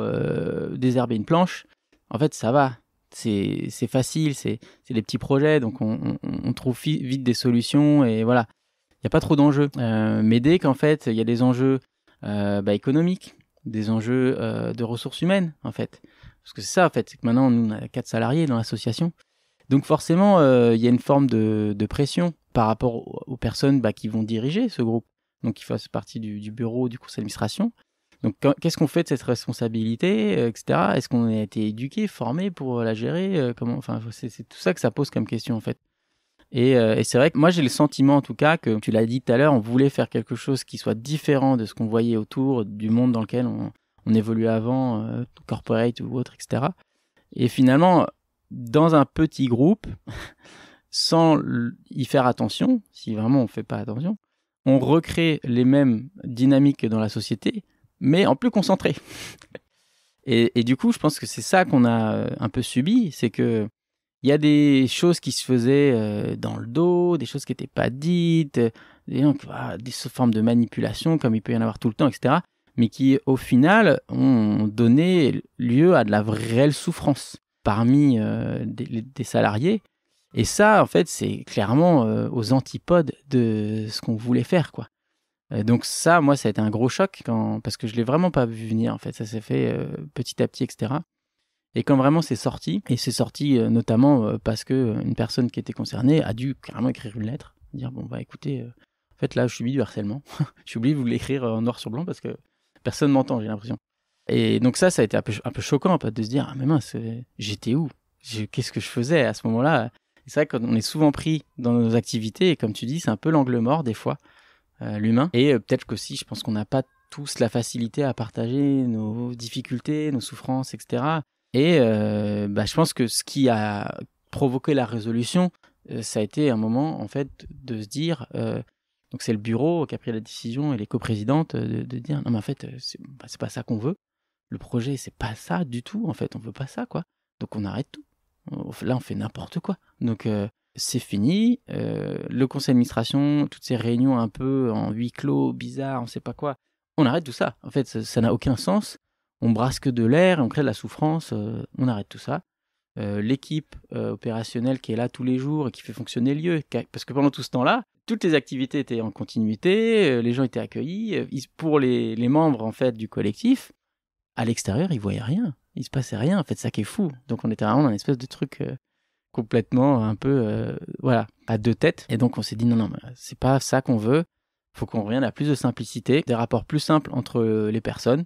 désherber une planche, en fait, ça va. C'est facile, c'est des petits projets, donc on trouve vite des solutions et voilà. Il n'y a pas trop d'enjeux. Mais dès qu'en fait, il y a des enjeux économiques, des enjeux de ressources humaines, en fait. Parce que c'est ça, en fait, c'est que maintenant, nous, on a 4 salariés dans l'association. Donc forcément, il y a une forme de pression par rapport aux personnes qui vont diriger ce groupe. Donc, il fasse partie du bureau, du conseil d'administration. Donc, qu'est-ce qu'on fait de cette responsabilité, etc. Est-ce qu'on a été éduqué, formé pour la gérer c'est tout ça que ça pose comme question, en fait. Et c'est vrai que moi, j'ai le sentiment, en tout cas, que tu l'as dit tout à l'heure, on voulait faire quelque chose qui soit différent de ce qu'on voyait autour, du monde dans lequel on évoluait avant, corporate ou autre, etc. Et finalement, dans un petit groupe, sans y faire attention, si vraiment on ne fait pas attention, on recrée les mêmes dynamiques que dans la société, mais en plus concentré. Et du coup, je pense que c'est ça qu'on a un peu subi, c'est que il y a des choses qui se faisaient dans le dos, des choses qui n'étaient pas dites, des formes de manipulation, comme il peut y en avoir tout le temps, etc., mais qui, au final, ont donné lieu à de la réelle souffrance parmi des salariés. Et ça, en fait, c'est clairement aux antipodes de ce qu'on voulait faire, quoi. Donc ça, moi, ça a été un gros choc parce que je l'ai vraiment pas vu venir, en fait. Ça s'est fait petit à petit, etc. Et quand vraiment c'est sorti, et c'est sorti notamment parce que une personne qui était concernée a dû carrément écrire une lettre, dire écoutez, en fait là, je subis du harcèlement. Je suis obligé de vous l'écrire en noir sur blanc parce que personne m'entend, j'ai l'impression. Et donc ça a été un peu choquant, en fait, de se dire mais mince, j'étais où ? Qu'est-ce que je faisais à ce moment-là ? C'est vrai qu'on est souvent pris dans nos activités, et comme tu dis, c'est un peu l'angle mort des fois, l'humain. Et peut-être qu'aussi, je pense qu'on n'a pas tous la facilité à partager nos difficultés, nos souffrances, etc. Et je pense que ce qui a provoqué la résolution, ça a été un moment, en fait, de se dire... donc c'est le bureau qui a pris la décision et les coprésidentes de dire non mais en fait, c'est pas ça qu'on veut. Le projet, c'est pas ça du tout, en fait, on veut pas ça, quoi. Donc on arrête tout. Là, on fait n'importe quoi. Donc, c'est fini. Le conseil d'administration, toutes ces réunions un peu en huis clos, bizarres, on sait pas quoi, on arrête tout ça. En fait, ça n'a aucun sens. On brasse que de l'air, on crée de la souffrance, on arrête tout ça. L'équipe opérationnelle qui est là tous les jours et qui fait fonctionner le lieu, parce que pendant tout ce temps-là, toutes les activités étaient en continuité, les gens étaient accueillis. Pour les membres, en fait, du collectif, à l'extérieur, ils voyaient rien. Il se passait rien, en fait, ça qui est fou. Donc on était vraiment dans une espèce de truc complètement un peu, à deux têtes. Et donc on s'est dit non, c'est pas ça qu'on veut. Faut qu'on revienne à plus de simplicité, des rapports plus simples entre les personnes,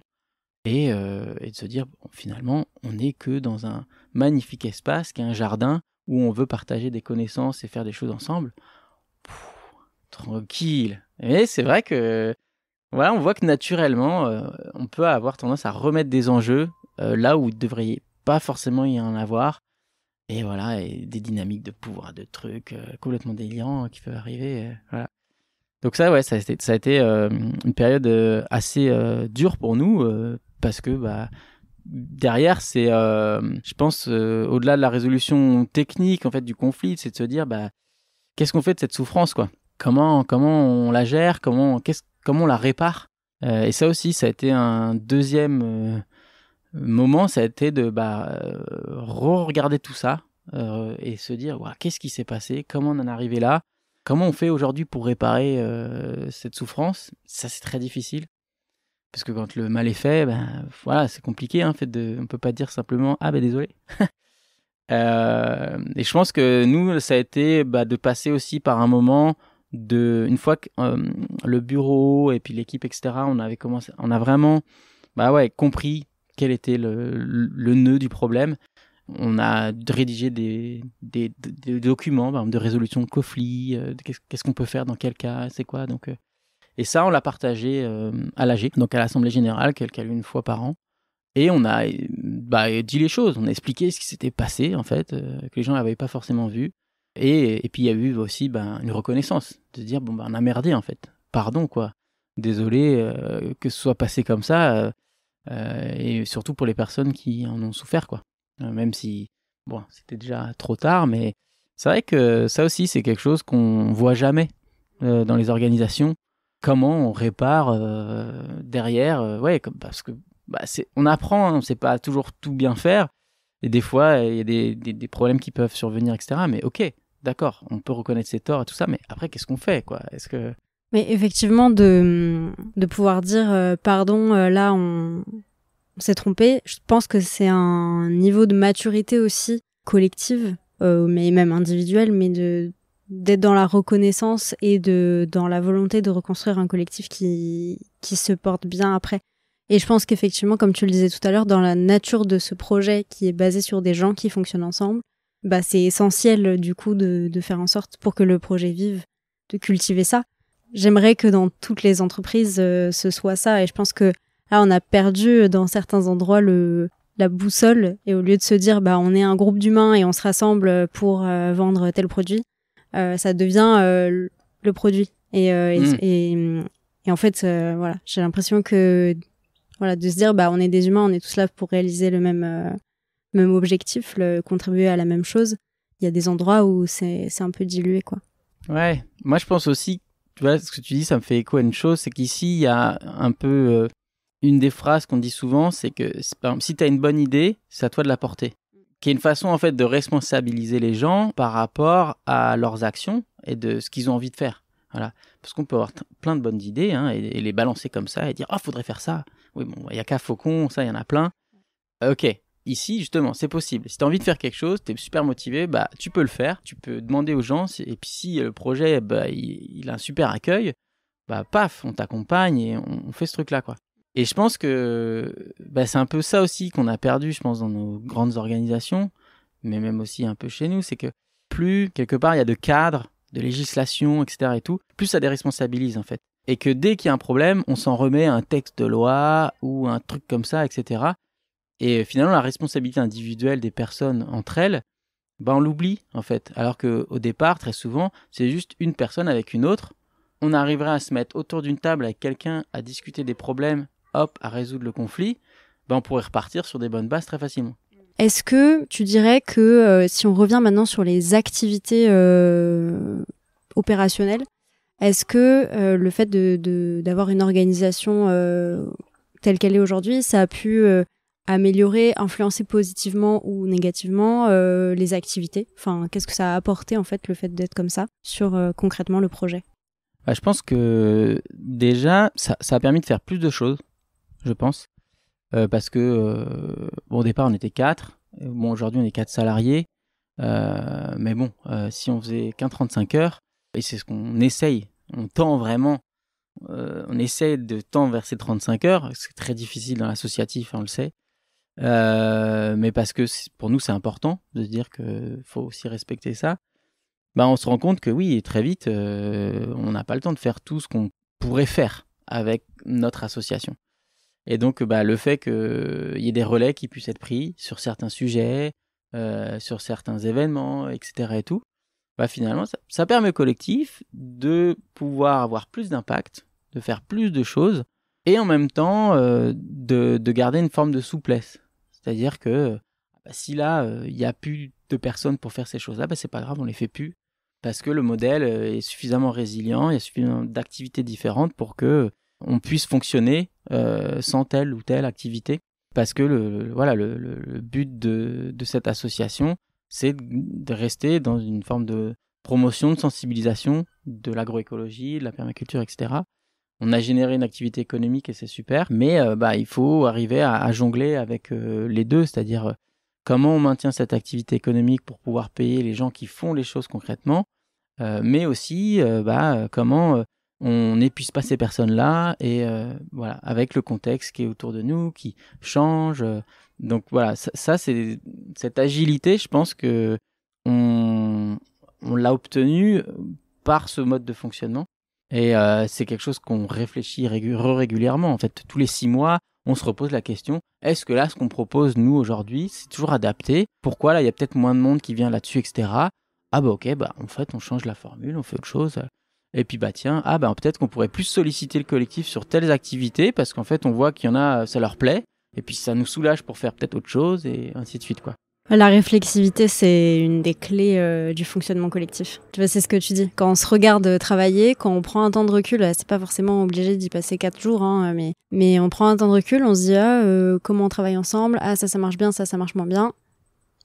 et de se dire, finalement, on n'est que dans un magnifique espace qui est un jardin où on veut partager des connaissances et faire des choses ensemble. Tranquille. Et c'est vrai que, on voit que naturellement, on peut avoir tendance à remettre des enjeux là où il ne devrait pas forcément y en avoir. Et voilà, et des dynamiques de pouvoir, de trucs complètement délirants qui peuvent arriver. Voilà. Donc ça, ouais, ça a été une période assez dure pour nous parce que derrière, c'est, je pense, au-delà de la résolution technique en fait du conflit, c'est de se dire, qu'est-ce qu'on fait de cette souffrance, quoi ? Comment on la gère ? Comment on la répare ? Et ça aussi, ça a été un deuxième moment, ça a été de re-regarder tout ça et se dire, qu'est-ce qui s'est passé ? Comment on en est arrivé là ? Comment on fait aujourd'hui pour réparer cette souffrance ? Ça, c'est très difficile. Parce que quand le mal est fait, voilà, c'est compliqué. On ne peut pas dire simplement « Ah, désolé ». Et je pense que nous, ça a été de passer aussi par un moment une fois que le bureau et puis l'équipe, etc., on a vraiment compris quel était le nœud du problème. On a rédigé des documents, par exemple, de résolution de conflits, qu'est-ce qu'on peut faire dans quel cas, c'est quoi. Donc, et ça, on l'a partagé à l'AG, donc à l'Assemblée Générale, qui a lieu une fois par an. Et on a dit les choses, on a expliqué ce qui s'était passé, en fait, que les gens n'avaient pas forcément vu. Et puis, il y a eu aussi une reconnaissance, de se dire, on a merdé, en fait. Pardon, quoi. Désolé que ce soit passé comme ça, et surtout pour les personnes qui en ont souffert, quoi. Même si, c'était déjà trop tard, mais c'est vrai que ça aussi, c'est quelque chose qu'on voit jamais dans les organisations. Comment on répare derrière, parce que on apprend, on ne sait pas toujours tout bien faire, et des fois, il y a des problèmes qui peuvent survenir, etc. Mais ok, d'accord, on peut reconnaître ses torts et tout ça, mais après, qu'est-ce qu'on fait, quoi ? Est-ce que... Mais effectivement, de pouvoir dire pardon, là, on s'est trompé, je pense que c'est un niveau de maturité aussi collective, mais même individuelle, mais d'être dans la reconnaissance et dans la volonté de reconstruire un collectif qui se porte bien après. Et je pense qu'effectivement, comme tu le disais tout à l'heure, dans la nature de ce projet qui est basé sur des gens qui fonctionnent ensemble, c'est essentiel du coup de faire en sorte pour que le projet vive, de cultiver ça. J'aimerais que dans toutes les entreprises, ce soit ça. Et je pense que là, on a perdu dans certains endroits la boussole. Et au lieu de se dire, on est un groupe d'humains et on se rassemble pour vendre tel produit, ça devient le produit. Et en fait, voilà, j'ai l'impression que de se dire, on est des humains, on est tous là pour réaliser le même objectif, contribuer à la même chose. Il y a des endroits où c'est un peu dilué, quoi. Ouais, moi je pense aussi, tu vois, ce que tu dis, ça me fait écho à une chose, c'est qu'ici, il y a un peu une des phrases qu'on dit souvent, c'est que par exemple, si tu as une bonne idée, c'est à toi de la porter. Qui est une façon en fait de responsabiliser les gens par rapport à leurs actions et de ce qu'ils ont envie de faire. Voilà. Parce qu'on peut avoir plein de bonnes idées et les balancer comme ça et dire « Ah, faudrait faire ça !» Oui, il y a qu'à Faucon, ça, il y en a plein. Ok, ici, justement, c'est possible. Si tu as envie de faire quelque chose, tu es super motivé, tu peux le faire. Tu peux demander aux gens, et puis si le projet, il a un super accueil, paf, on t'accompagne et on fait ce truc-là, quoi. Et je pense que c'est un peu ça aussi qu'on a perdu, je pense, dans nos grandes organisations, mais même aussi un peu chez nous, c'est que plus, quelque part, il y a de cadres, de législation, etc. et tout, plus ça déresponsabilise, en fait. Et que dès qu'il y a un problème, on s'en remet à un texte de loi ou un truc comme ça, etc. Et finalement, la responsabilité individuelle des personnes entre elles, on l'oublie, en fait. Alors qu'au départ, très souvent, c'est juste une personne avec une autre. On arriverait à se mettre autour d'une table avec quelqu'un, à discuter des problèmes, hop, à résoudre le conflit, on pourrait repartir sur des bonnes bases très facilement. Est-ce que tu dirais que si on revient maintenant sur les activités opérationnelles, est-ce que le fait d'avoir une organisation telle qu'elle est aujourd'hui, ça a pu améliorer, influencer positivement ou négativement les activités ? Enfin, qu'est-ce que ça a apporté en fait le fait d'être comme ça sur concrètement le projet ? Je pense que déjà, ça a permis de faire plus de choses, je pense. Parce que, au départ, on était 4. Aujourd'hui, on est 4 salariés. Mais si on faisait qu'un 35 heures, et c'est ce qu'on essaye, on tend vraiment, on essaie de tendre vers ces 35 heures. C'est très difficile dans l'associatif, on le sait. Mais parce que pour nous, c'est important de se dire qu'il faut aussi respecter ça. On se rend compte que oui, très vite, on n'a pas le temps de faire tout ce qu'on pourrait faire avec notre association. Et donc, le fait qu'il y ait des relais qui puissent être pris sur certains sujets, sur certains événements, etc. et tout, bah finalement, ça permet au collectif de pouvoir avoir plus d'impact, de faire plus de choses, et en même temps de garder une forme de souplesse. C'est-à-dire que si là, il n'y a plus de personnes pour faire ces choses-là, c'est pas grave, on les fait plus. Parce que le modèle est suffisamment résilient, il y a suffisamment d'activités différentes pour que on puisse fonctionner sans telle ou telle activité. Parce que le but de cette association, c'est de rester dans une forme de promotion, de sensibilisation de l'agroécologie, de la permaculture, etc. On a généré une activité économique et c'est super, mais il faut arriver à jongler avec les deux, c'est-à-dire comment on maintient cette activité économique pour pouvoir payer les gens qui font les choses concrètement, mais aussi comment on n'épuise pas ces personnes-là et voilà, avec le contexte qui est autour de nous, qui change. Donc voilà, ça c'est cette agilité, je pense que on l'a obtenue par ce mode de fonctionnement. Et c'est quelque chose qu'on réfléchit régulièrement. En fait, tous les 6 mois, on se repose la question, est-ce que là, ce qu'on propose, nous, aujourd'hui, c'est toujours adapté? Pourquoi là, il y a peut-être moins de monde qui vient là-dessus, etc. Ah ok, en fait, on change la formule, on fait autre chose. Et puis tiens, peut-être qu'on pourrait plus solliciter le collectif sur telles activités, parce qu'en fait, on voit qu'il y en a, ça leur plaît, et puis ça nous soulage pour faire peut-être autre chose, et ainsi de suite, quoi. La réflexivité, c'est une des clés du fonctionnement collectif. Tu vois, c'est ce que tu dis. Quand on se regarde travailler, quand on prend un temps de recul, c'est pas forcément obligé d'y passer 4 jours, hein, mais on prend un temps de recul, on se dit comment on travaille ensemble, ça marche bien, ça marche moins bien.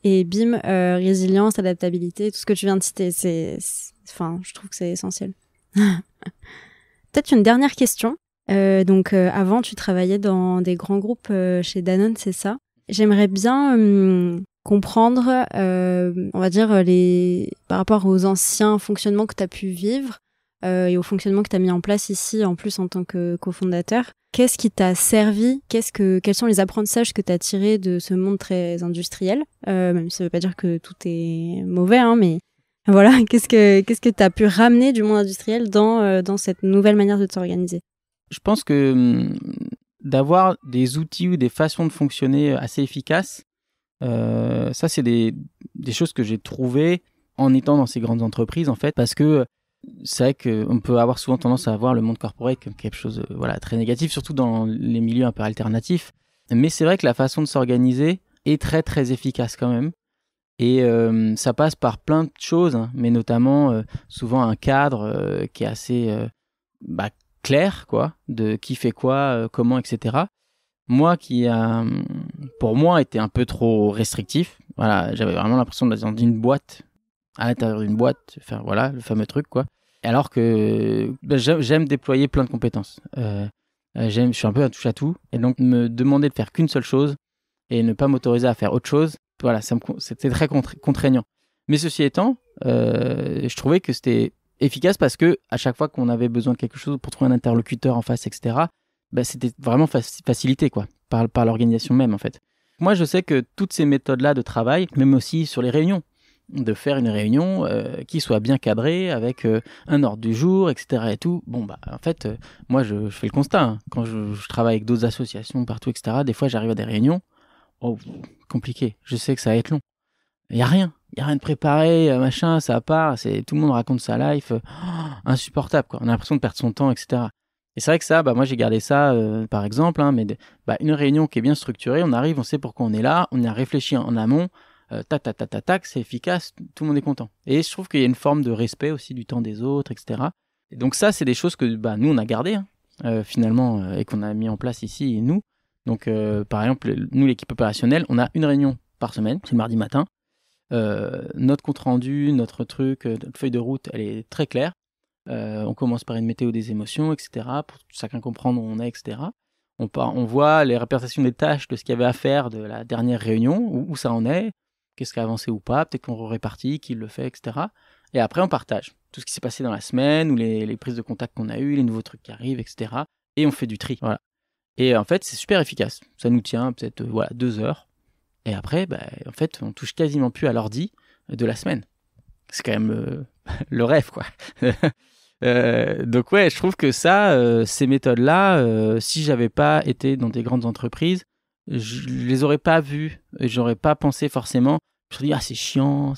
Et bim, résilience, adaptabilité, tout ce que tu viens de citer, je trouve que c'est essentiel. Peut-être une dernière question. Avant, tu travaillais dans des grands groupes chez Danone, c'est ça? J'aimerais bien comprendre, on va dire, par rapport aux anciens fonctionnements que tu as pu vivre et au fonctionnement que tu as mis en place ici, en plus en tant que cofondateur. Qu'est-ce qui t'a servi? Quels sont les apprentissages que tu as tirés de ce monde très industriel? Même si ça veut pas dire que tout est mauvais, hein, mais voilà, qu'est-ce que tu as pu ramener du monde industriel dans cette nouvelle manière de t'organiser? Je pense que d'avoir des outils ou des façons de fonctionner assez efficaces, ça c'est des choses que j'ai trouvées en étant dans ces grandes entreprises en fait, parce que c'est vrai qu'on peut avoir souvent tendance à voir le monde corporate comme quelque chose très négatif, surtout dans les milieux un peu alternatifs, mais c'est vrai que la façon de s'organiser est très très efficace quand même, et ça passe par plein de choses, hein, mais notamment souvent un cadre qui est assez clair, quoi, de qui fait quoi, comment, etc. Moi qui pour moi était un peu trop restrictif, voilà, j'avais vraiment l'impression d'être dans une boîte, à l'intérieur d'une boîte, faire voilà le fameux truc, quoi. Alors que j'aime déployer plein de compétences, je suis un peu un touche à tout, et donc me demander de faire qu'une seule chose et ne pas m'autoriser à faire autre chose, voilà, c'était très contraignant. Mais ceci étant, je trouvais que c'était efficace parce que à chaque fois qu'on avait besoin de quelque chose pour trouver un interlocuteur en face, etc., c'était vraiment facilité, quoi, par l'organisation même, en fait. Moi, je sais que toutes ces méthodes-là de travail, même aussi sur les réunions, de faire une réunion qui soit bien cadrée, avec un ordre du jour, etc. et tout. En fait, moi, je fais le constat, hein. Quand je travaille avec d'autres associations partout, etc., des fois, j'arrive à des réunions, compliqué. Je sais que ça va être long. Il n'y a rien de préparé, machin, ça part, tout le monde raconte sa life, insupportable, quoi. On a l'impression de perdre son temps, etc. Et c'est vrai que ça, moi j'ai gardé ça, par exemple, hein, mais une réunion qui est bien structurée, on arrive, on sait pourquoi on est là, on y a réfléchi en amont, tac, c'est efficace, tout le monde est content. Et je trouve qu'il y a une forme de respect aussi du temps des autres, etc. Et donc ça, c'est des choses que nous, on a gardées, hein, finalement, et qu'on a mis en place ici, nous. Donc, par exemple, nous, l'équipe opérationnelle, on a une réunion par semaine, c'est le mardi matin. Notre compte rendu, notre feuille de route, elle est très claire. On commence par une météo des émotions, etc., pour chacun comprendre où on est, etc. On voit les répercussions des tâches de ce qu'il y avait à faire de la dernière réunion, où ça en est, qu'est-ce qui a avancé ou pas, peut-être qu'on répartit, qui le fait, etc. Et après, on partage tout ce qui s'est passé dans la semaine, ou les prises de contact qu'on a eues, les nouveaux trucs qui arrivent, etc. Et on fait du tri. Voilà. Et en fait, c'est super efficace. Ça nous tient peut-être 2 heures. Et après, en fait, on touche quasiment plus à l'ordi de la semaine. C'est quand même le rêve, quoi. Donc ouais, je trouve que ça, ces méthodes-là, si j'avais pas été dans des grandes entreprises, je les aurais pas vues, et j'aurais pas pensé forcément je me dis, c'est chiant.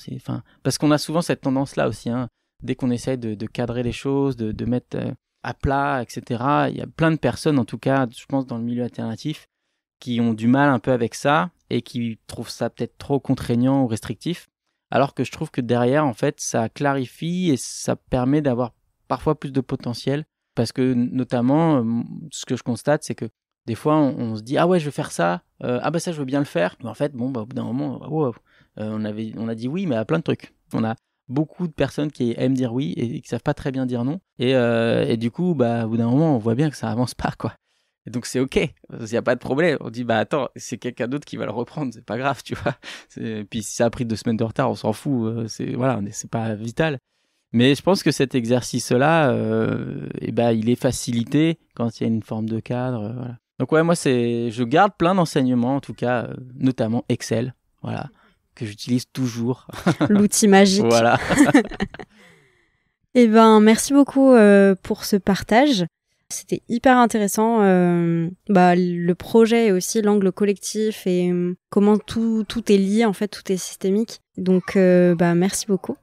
Parce qu'on a souvent cette tendance-là aussi, hein, dès qu'on essaye de cadrer les choses, de mettre à plat, etc. Il y a plein de personnes, en tout cas, je pense, dans le milieu alternatif, qui ont du mal un peu avec ça et qui trouvent ça peut-être trop contraignant ou restrictif. Alors que je trouve que derrière, en fait, ça clarifie et ça permet d'avoir parfois plus de potentiel. Parce que, notamment, ce que je constate, c'est que des fois, on se dit « Ah ouais, je vais faire ça. Ça, je veux bien le faire. » Mais en fait, au bout d'un moment, on a dit oui, mais à plein de trucs. On a beaucoup de personnes qui aiment dire oui et qui ne savent pas très bien dire non. Et du coup, au bout d'un moment, on voit bien que ça avance pas, quoi. Et donc, c'est OK. Il n'y a pas de problème. On dit attends, c'est quelqu'un d'autre qui va le reprendre. C'est pas grave, tu vois. Puis si ça a pris 2 semaines de retard, on s'en fout. C'est pas vital. Mais je pense que cet exercice-là, il est facilité quand il y a une forme de cadre. Voilà. Donc moi, je garde plein d'enseignements, en tout cas, notamment Excel, voilà, que j'utilise toujours. L'outil magique. Voilà. Merci beaucoup pour ce partage. C'était hyper intéressant, le projet et aussi l'angle collectif et comment tout est lié, en fait, tout est systémique. Donc, merci beaucoup.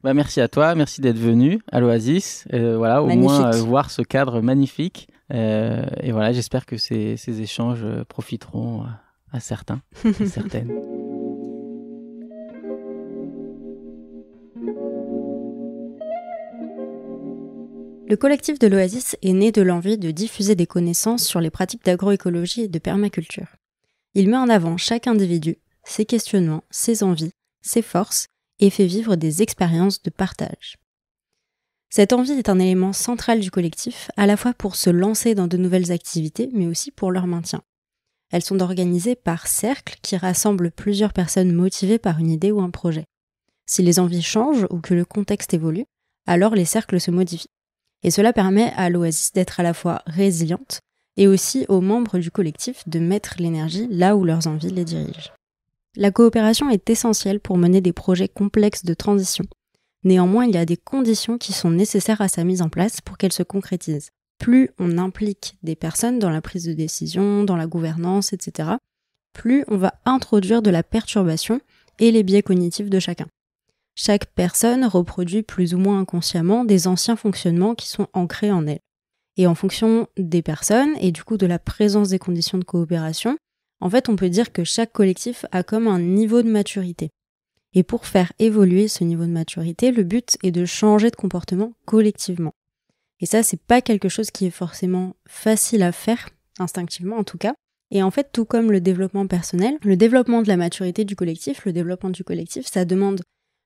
Merci à toi, merci d'être venu à l'Oasis. Au moins voir ce cadre magnifique. Et voilà, j'espère que ces échanges profiteront à certains et certaines. Le collectif de l'Oasis est né de l'envie de diffuser des connaissances sur les pratiques d'agroécologie et de permaculture. Il met en avant chaque individu, ses questionnements, ses envies, ses forces et fait vivre des expériences de partage. Cette envie est un élément central du collectif, à la fois pour se lancer dans de nouvelles activités, mais aussi pour leur maintien. Elles sont organisées par cercles qui rassemblent plusieurs personnes motivées par une idée ou un projet. Si les envies changent ou que le contexte évolue, alors les cercles se modifient. Et cela permet à l'Oasis d'être à la fois résiliente et aussi aux membres du collectif de mettre l'énergie là où leurs envies les dirigent. La coopération est essentielle pour mener des projets complexes de transition. Néanmoins, il y a des conditions qui sont nécessaires à sa mise en place pour qu'elle se concrétise. Plus on implique des personnes dans la prise de décision, dans la gouvernance, etc., plus on va introduire de la perturbation et les biais cognitifs de chacun. Chaque personne reproduit plus ou moins inconsciemment des anciens fonctionnements qui sont ancrés en elle. Et en fonction des personnes et du coup de la présence des conditions de coopération, en fait, on peut dire que chaque collectif a comme un niveau de maturité. Et pour faire évoluer ce niveau de maturité, le but est de changer de comportement collectivement. Et ça, c'est pas quelque chose qui est forcément facile à faire, instinctivement en tout cas. Et en fait, tout comme le développement personnel, le développement de la maturité du collectif, ça demande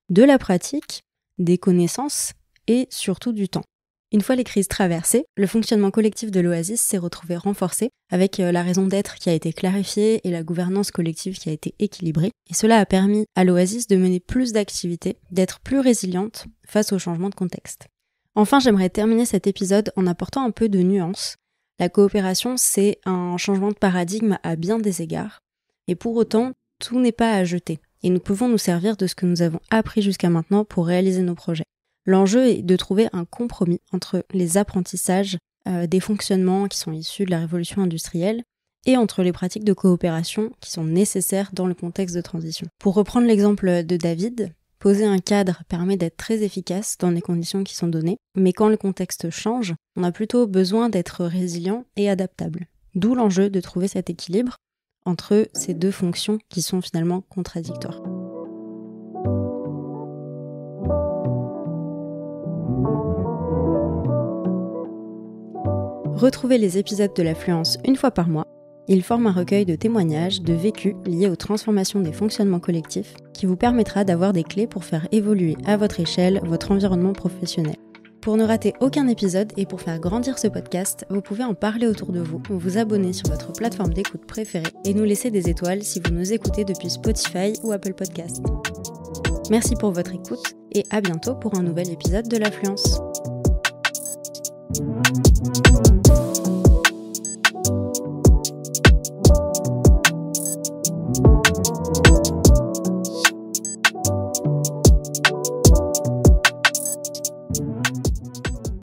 de la pratique, des connaissances et surtout du temps. Une fois les crises traversées, le fonctionnement collectif de l'Oasis s'est retrouvé renforcé avec la raison d'être qui a été clarifiée et la gouvernance collective qui a été équilibrée. Et cela a permis à l'Oasis de mener plus d'activités, d'être plus résiliente face aux changements de contexte. Enfin, j'aimerais terminer cet épisode en apportant un peu de nuance. La coopération, c'est un changement de paradigme à bien des égards. Et pour autant, tout n'est pas à jeter. Et nous pouvons nous servir de ce que nous avons appris jusqu'à maintenant pour réaliser nos projets. L'enjeu est de trouver un compromis entre les apprentissages des fonctionnements qui sont issus de la révolution industrielle et entre les pratiques de coopération qui sont nécessaires dans le contexte de transition. Pour reprendre l'exemple de David, poser un cadre permet d'être très efficace dans les conditions qui sont données, mais quand le contexte change, on a plutôt besoin d'être résilient et adaptable. D'où l'enjeu de trouver cet équilibre entre ces deux fonctions qui sont finalement contradictoires. Retrouvez les épisodes de l'Affluence une fois par mois. Ils forment un recueil de témoignages, de vécus liés aux transformations des fonctionnements collectifs qui vous permettra d'avoir des clés pour faire évoluer à votre échelle votre environnement professionnel. Pour ne rater aucun épisode et pour faire grandir ce podcast, vous pouvez en parler autour de vous, vous abonner sur votre plateforme d'écoute préférée et nous laisser des étoiles si vous nous écoutez depuis Spotify ou Apple Podcast. Merci pour votre écoute et à bientôt pour un nouvel épisode de l'Affluence.